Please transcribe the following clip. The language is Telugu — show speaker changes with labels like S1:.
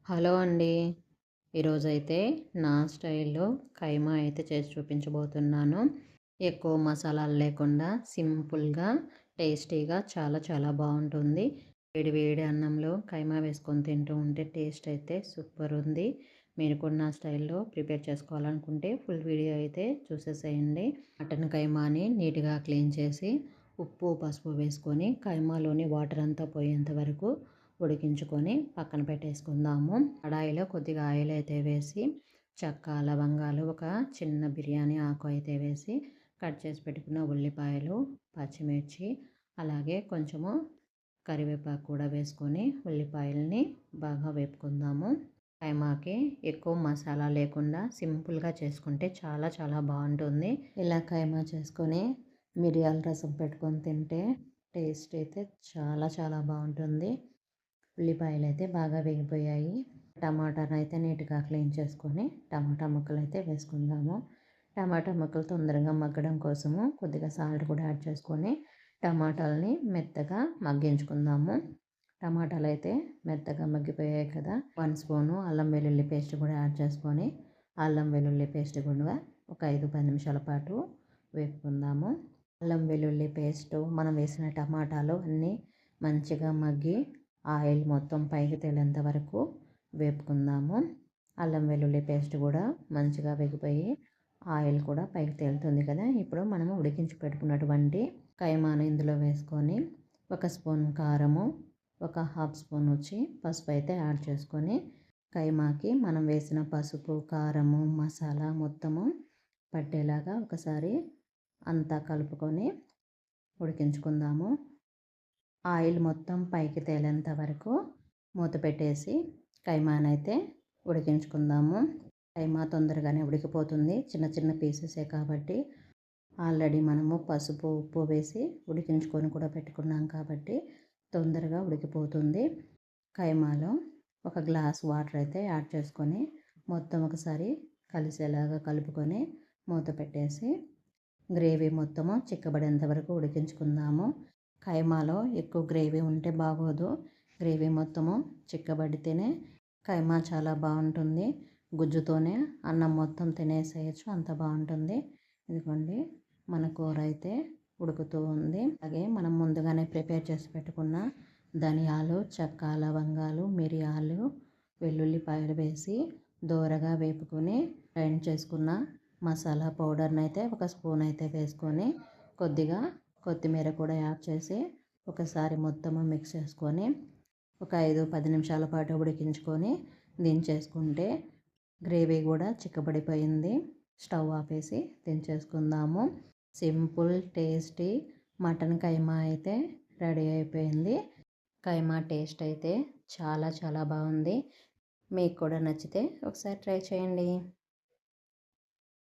S1: హలో అండి. ఈరోజైతే నా స్టైల్‌లో కైమా అయితే చేసి చూపించబోతున్నాను. ఎక్కువ మసాలాలు లేకుండా సింపుల్‌గా, టేస్టీగా చాలా చాలా బావుంటుంది. వేడి వేడి అన్నంలో కైమా వేసుకొని తింటూ ఉంటే టేస్ట్ అయితే సూపర్ ఉంది. మీరు కూడా నా స్టైల్‌లో ప్రిపేర్ చేసుకోవాలనుకుంటే ఫుల్ వీడియో అయితే చూసేసేయండి. మటన్ కైమాని నీట్‌గా క్లీన్ చేసి ఉప్పు, పసుపు వేసుకొని కైమాలోని వాటర్ అంతా పోయేంత వరకు ఉడికించుకొని పక్కన పెట్టేసుకుందాము. కడాయిలో కొద్దిగా ఆయిల్ అయితే వేసి చెక్క, లవంగాలు, ఒక చిన్న బిర్యానీ ఆకు అయితే వేసి కట్ చేసి పెట్టుకున్న ఉల్లిపాయలు, పచ్చిమిర్చి, అలాగే కొంచెము కరివేపాకు కూడా వేసుకొని ఉల్లిపాయలని బాగా వేపుకుందాము. కైమాకి ఎక్కువ మసాలా లేకుండా సింపుల్గా చేసుకుంటే చాలా చాలా బాగుంటుంది. ఇలా కైమా చేసుకొని మిరియాల రసం పెట్టుకొని తింటే టేస్ట్ అయితే చాలా చాలా బాగుంటుంది. ఉల్లిపాయలు అయితే బాగా వేగిపోయాయి. టమాటాను అయితే నీట్‌గా క్లీన్ చేసుకొని టమాటా ముక్కలు అయితే వేసుకుందాము. టమాటా ముక్కలు తొందరగా మగ్గడం కోసము కొద్దిగా సాల్ట్ కూడా యాడ్ చేసుకొని టమాటాలని మెత్తగా మగ్గించుకుందాము. టమాటాలు అయితే మెత్తగా మగ్గిపోయాయి కదా! 1 స్పూను అల్లం వెల్లుల్లి పేస్ట్ కూడా యాడ్ చేసుకొని అల్లం వెల్లుల్లి పేస్ట్ కూడా ఒక 5-10 నిమిషాల పాటు వేపుకుందాము. అల్లం వెల్లుల్లి పేస్టు మనం వేసిన టమాటాలు అన్నీ మంచిగా మగ్గి ఆయిల్ మొత్తం పైకి తేలేంత వరకు వేపుకుందాము. అల్లం వెల్లుల్లి పేస్ట్ కూడా మంచిగా వేగిపోయి ఆయిల్ కూడా పైకి తేలుతుంది కదా! ఇప్పుడు మనము ఉడికించి పెట్టుకున్నటువంటి కైమాను ఇందులో వేసుకొని ఒక స్పూన్ కారము, ఒక హాఫ్ స్పూన్ వచ్చి పసుపు అయితే యాడ్ చేసుకొని కైమాకి మనం వేసిన పసుపు, కారము, మసాలా మొత్తము పట్టేలాగా ఒకసారి అంతా కలుపుకొని ఉడికించుకుందాము. ఆయిల్ మొత్తం పైకి తేలేంత వరకు మూత పెట్టేసి కైమానైతే ఉడికించుకుందాము. కైమా తొందరగానే ఉడికిపోతుంది. చిన్న చిన్న పీసెసే కాబట్టి ఆల్రెడీ మనము పసుపు, ఉప్పు వేసి ఉడికించుకొని కూడా పెట్టుకున్నాం కాబట్టి తొందరగా ఉడికిపోతుంది. కైమాలో ఒక గ్లాస్ వాటర్ అయితే యాడ్ చేసుకొని మొత్తం ఒకసారి కలిసేలాగా కలుపుకొని మూత పెట్టేసి గ్రేవీ మొత్తము చిక్కబడేంత వరకు ఉడికించుకుందాము. కైమాలో ఎక్కువ గ్రేవీ ఉంటే బాగోదు. గ్రేవీ మొత్తము చిక్కబడితేనే కైమా చాలా బాగుంటుంది. గుజ్జుతోనే అన్నం మొత్తం తినేసేయచ్చు, అంత బాగుంటుంది. ఇదిగోండి మన కూర అయితే ఉడుకుతూ ఉంది. అలాగే మనం ముందుగానే ప్రిపేర్ చేసి పెట్టుకున్న ధనియాలు, చెక్క, లవంగాలు, మిరియాలు, వెల్లుల్లిపాయలు వేసి దోరగా వేపుకొని గ్రైండ్ చేసుకున్న మసాలా పౌడర్ని అయితే ఒక స్పూన్ అయితే వేసుకొని కొద్దిగా కొత్తిమీర కూడా యాడ్ చేసి ఒకసారి మొత్తము మిక్స్ చేసుకొని ఒక 5-10 నిమిషాల పాటు ఉడికించుకొని దించేసుకుంటే గ్రేవీ కూడా చిక్కబడిపోయింది. స్టవ్ ఆపేసి దించేసుకుందాము. సింపుల్ టేస్టీ మటన్ కైమా అయితే రెడీ అయిపోయింది. కైమా టేస్ట్ అయితే చాలా చాలా బాగుంది. మీకు కూడా నచ్చితే ఒకసారి ట్రై చేయండి.